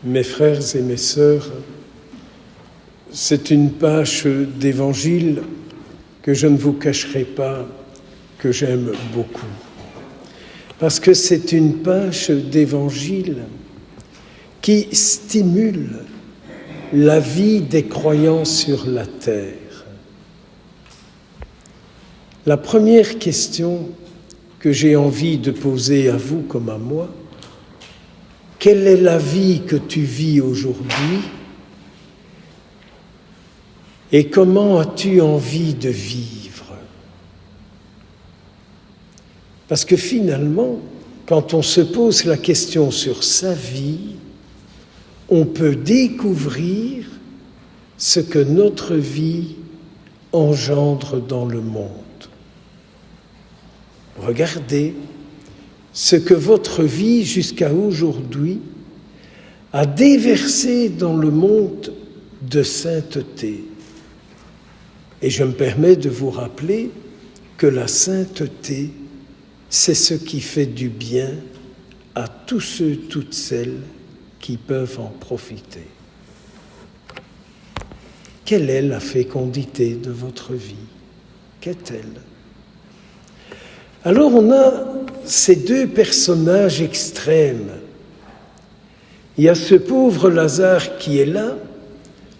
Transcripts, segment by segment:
Mes frères et mes sœurs, c'est une page d'évangile que je ne vous cacherai pas que j'aime beaucoup. Parce que c'est une page d'évangile qui stimule la vie des croyants sur la terre. La première question que j'ai envie de poser à vous comme à moi, quelle est la vie que tu vis aujourd'hui et comment as-tu envie de vivre? Parce que finalement, quand on se pose la question sur sa vie, on peut découvrir ce que notre vie engendre dans le monde. Regardez ce que votre vie jusqu'à aujourd'hui a déversé dans le monde de sainteté. Et je me permets de vous rappeler que la sainteté, c'est ce qui fait du bien à tous ceux, toutes celles qui peuvent en profiter. Quelle est la fécondité de votre vie? Qu'est-elle? Alors on a ces deux personnages extrêmes. Il y a ce pauvre Lazare qui est là,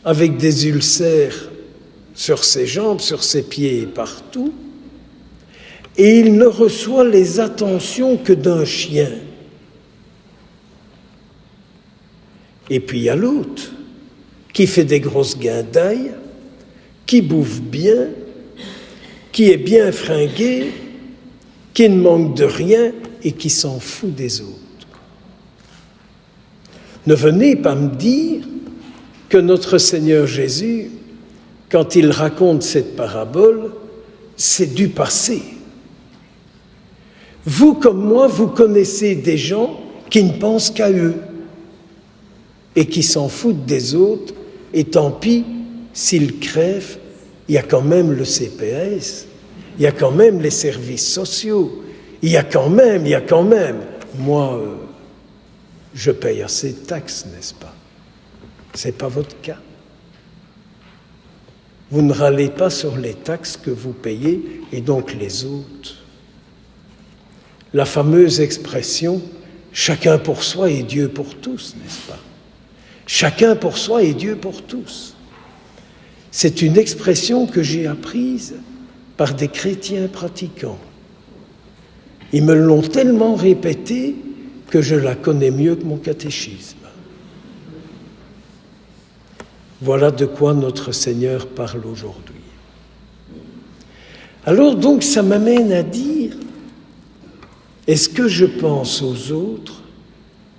avec des ulcères sur ses jambes, sur ses pieds et partout, et il ne reçoit les attentions que d'un chien. Et puis il y a l'autre, qui fait des grosses guindailles, qui bouffe bien, qui est bien fringué, qui ne manque de rien et qui s'en fout des autres. Ne venez pas me dire que notre Seigneur Jésus, quand il raconte cette parabole, c'est du passé. Vous comme moi, vous connaissez des gens qui ne pensent qu'à eux et qui s'en foutent des autres, et tant pis s'ils crèvent, il y a quand même le CPS. Il y a quand même les services sociaux. Il y a quand même. Moi, je paye assez de taxes, n'est-ce pas? Ce n'est pas votre cas. Vous ne râlez pas sur les taxes que vous payez et donc les autres. La fameuse expression « chacun pour soi et Dieu pour tous », n'est-ce pas? Chacun pour soi et Dieu pour tous. C'est une expression que j'ai apprise par des chrétiens pratiquants. Ils me l'ont tellement répétée que je la connais mieux que mon catéchisme. Voilà de quoi notre Seigneur parle aujourd'hui. Alors donc ça m'amène à dire, est-ce que je pense aux autres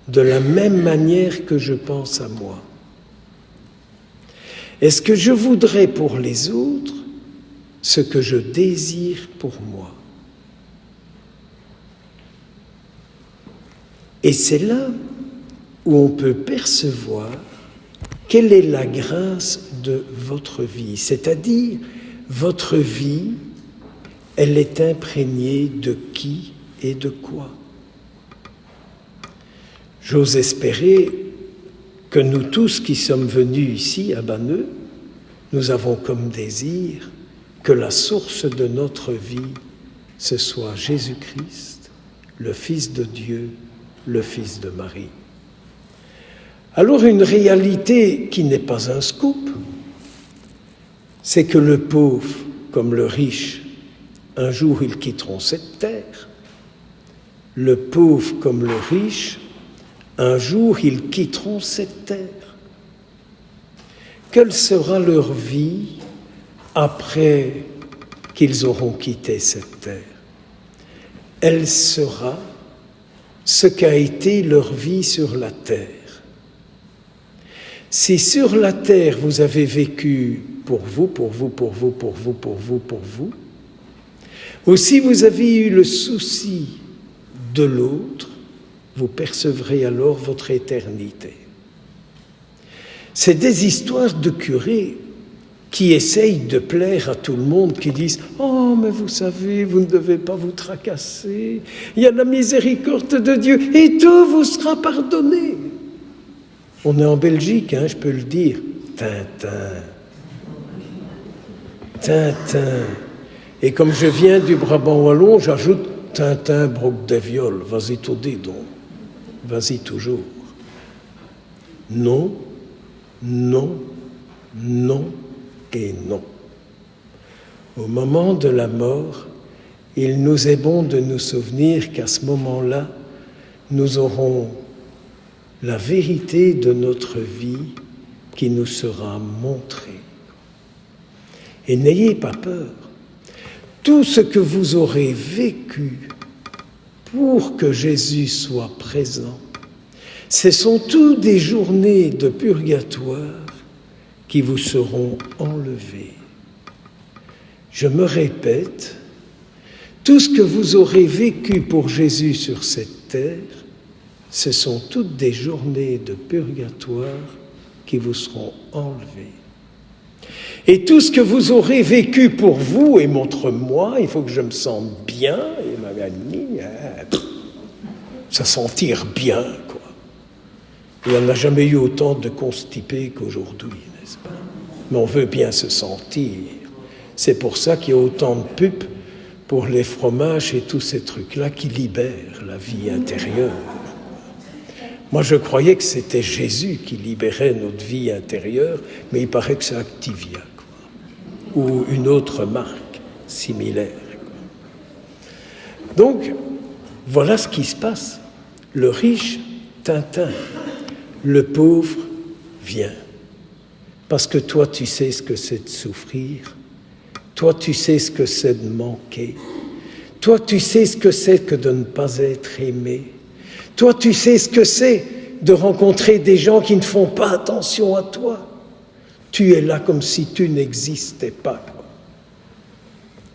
de la même manière que je pense à moi? Est-ce que je voudrais pour les autres ce que je désire pour moi? Et c'est là où on peut percevoir quelle est la grâce de votre vie, c'est-à-dire votre vie, elle est imprégnée de qui et de quoi? J'ose espérer que nous tous qui sommes venus ici à Banneux, nous avons comme désir que la source de notre vie, ce soit Jésus-Christ, le Fils de Dieu, le Fils de Marie. Alors une réalité qui n'est pas un scoop, c'est que le pauvre comme le riche, un jour ils quitteront cette terre. Le pauvre comme le riche, un jour ils quitteront cette terre. Quelle sera leur vie après qu'ils auront quitté cette terre? Elle sera ce qu'a été leur vie sur la terre. Si sur la terre vous avez vécu pour vous, ou si vous avez eu le souci de l'autre, vous percevrez alors votre éternité. C'est des histoires de curés qui essayent de plaire à tout le monde, qui disent « Oh, mais vous savez, vous ne devez pas vous tracasser, il y a la miséricorde de Dieu et tout vous sera pardonné. » On est en Belgique, hein, je peux le dire. Tintin. Tintin. Et comme je viens du Brabant wallon, j'ajoute Tintin, broc de viol. Vas-y tout dis donc. Vas-y toujours. Non, non, non et non. Au moment de la mort, il nous est bon de nous souvenir qu'à ce moment-là, nous aurons la vérité de notre vie qui nous sera montrée. Et n'ayez pas peur. Tout ce que vous aurez vécu pour que Jésus soit présent, ce sont toutes des journées de purgatoire qui vous seront enlevées. Je me répète, tout ce que vous aurez vécu pour Jésus sur cette terre, ce sont toutes des journées de purgatoire qui vous seront enlevées. Et tout ce que vous aurez vécu pour vous, et montre-moi, il faut que je me sente bien, et ma amie, ça sentir bien, quoi. Il n'y en a jamais eu autant de constipés qu'aujourd'hui, n'est-ce pas? Mais on veut bien se sentir. C'est pour ça qu'il y a autant de pubs pour les fromages et tous ces trucs-là qui libèrent la vie intérieure. Moi, je croyais que c'était Jésus qui libérait notre vie intérieure, mais il paraît que c'est Activia, quoi, ou une autre marque similaire, quoi. Donc, voilà ce qui se passe. Le riche, Tintin. Le pauvre, vient. Parce que toi, tu sais ce que c'est de souffrir. Toi, tu sais ce que c'est de manquer. Toi, tu sais ce que c'est que de ne pas être aimé. Toi, tu sais ce que c'est de rencontrer des gens qui ne font pas attention à toi. Tu es là comme si tu n'existais pas.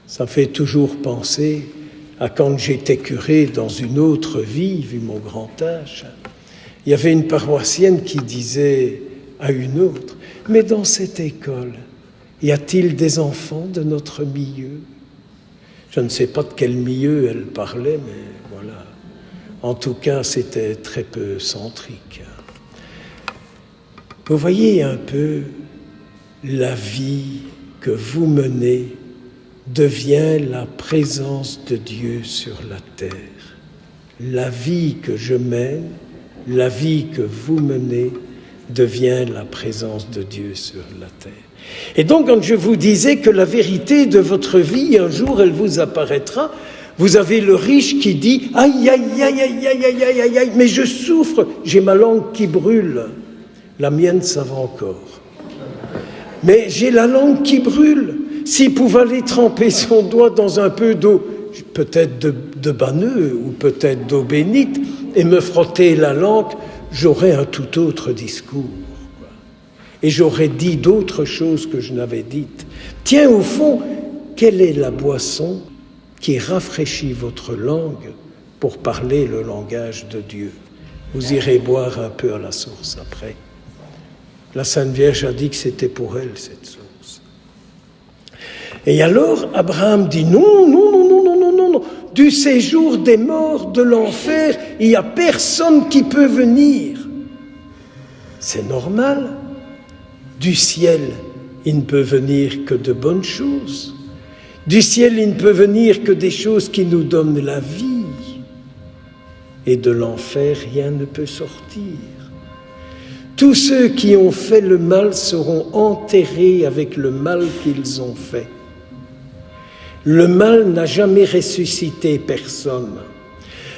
Ça fait toujours penser à quand j'étais curé dans une autre vie, vu mon grand âge. Il y avait une paroissienne qui disait à une autre, « Mais dans cette école, y a-t-il des enfants de notre milieu ?» Je ne sais pas de quel milieu elle parlait, mais voilà. En tout cas, c'était très peu centrique. Vous voyez un peu, la vie que vous menez devient la présence de Dieu sur la terre. La vie que je mène, la vie que vous menez devient la présence de Dieu sur la terre. Et donc, quand je vous disais que la vérité de votre vie, un jour, elle vous apparaîtra, vous avez le riche qui dit « Aïe, aïe, aïe, aïe, aïe, aïe, aïe, aïe, aïe, mais je souffre, j'ai ma langue qui brûle. » La mienne, ça va encore. Mais j'ai la langue qui brûle. S'il pouvait aller tremper son doigt dans un peu d'eau, peut-être de banneux ou peut-être d'eau bénite, et me frotter la langue, j'aurais un tout autre discours. Et j'aurais dit d'autres choses que je n'avais dites. Tiens, au fond, quelle est la boisson qui rafraîchit votre langue pour parler le langage de Dieu? Vous irez boire un peu à la source après. La Sainte Vierge a dit que c'était pour elle, cette source. Et alors, Abraham dit non, non, non, non, non, non, non, non. Du séjour des morts, de l'enfer, il n'y a personne qui peut venir. C'est normal. Du ciel, il ne peut venir que de bonnes choses. Du ciel, il ne peut venir que des choses qui nous donnent la vie. Et de l'enfer, rien ne peut sortir. Tous ceux qui ont fait le mal seront enterrés avec le mal qu'ils ont fait. Le mal n'a jamais ressuscité personne.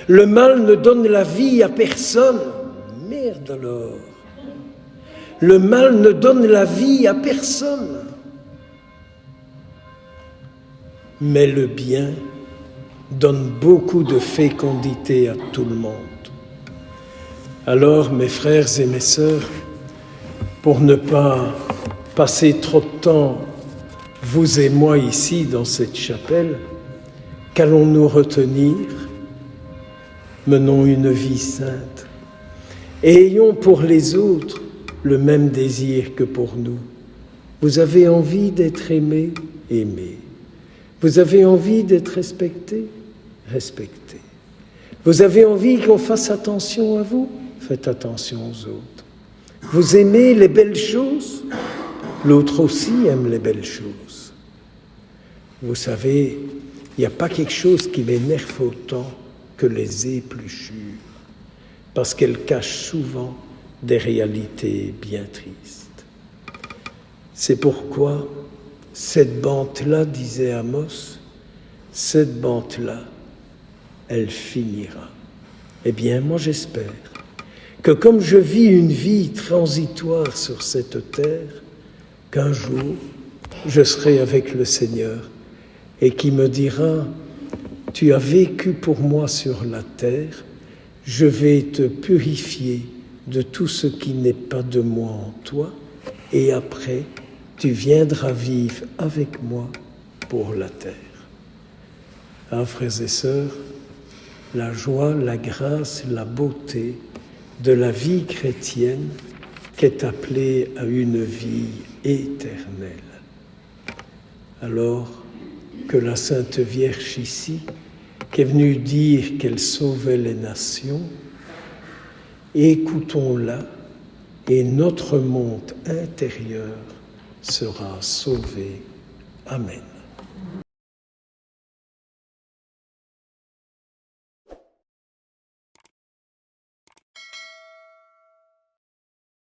Le mal ne donne la vie à personne. Merde alors. Le mal ne donne la vie à personne. Mais le bien donne beaucoup de fécondité à tout le monde. Alors, mes frères et mes sœurs, pour ne pas passer trop de temps, vous et moi ici dans cette chapelle, qu'allons-nous retenir? Menons une vie sainte et ayons pour les autres le même désir que pour nous. Vous avez envie d'être aimé? Aimez. Vous avez envie d'être respecté? Respectez. Vous avez envie qu'on fasse attention à vous? Faites attention aux autres. Vous aimez les belles choses? L'autre aussi aime les belles choses. Vous savez, il n'y a pas quelque chose qui m'énerve autant que les épluchures, parce qu'elles cachent souvent des réalités bien tristes. C'est pourquoi cette bande-là, disait Amos, cette bande-là, elle finira. Eh bien, moi j'espère que comme je vis une vie transitoire sur cette terre, qu'un jour, je serai avec le Seigneur et qui me dira « Tu as vécu pour moi sur la terre, je vais te purifier de tout ce qui n'est pas de moi en toi, et après, tu viendras vivre avec moi pour la terre. » Ah, frères et sœurs, la joie, la grâce, la beauté de la vie chrétienne qu'est appelée à une vie éternelle. Alors que la Sainte Vierge ici, qui est venue dire qu'elle sauvait les nations, écoutons-la et notre monde intérieur sera sauvé. Amen.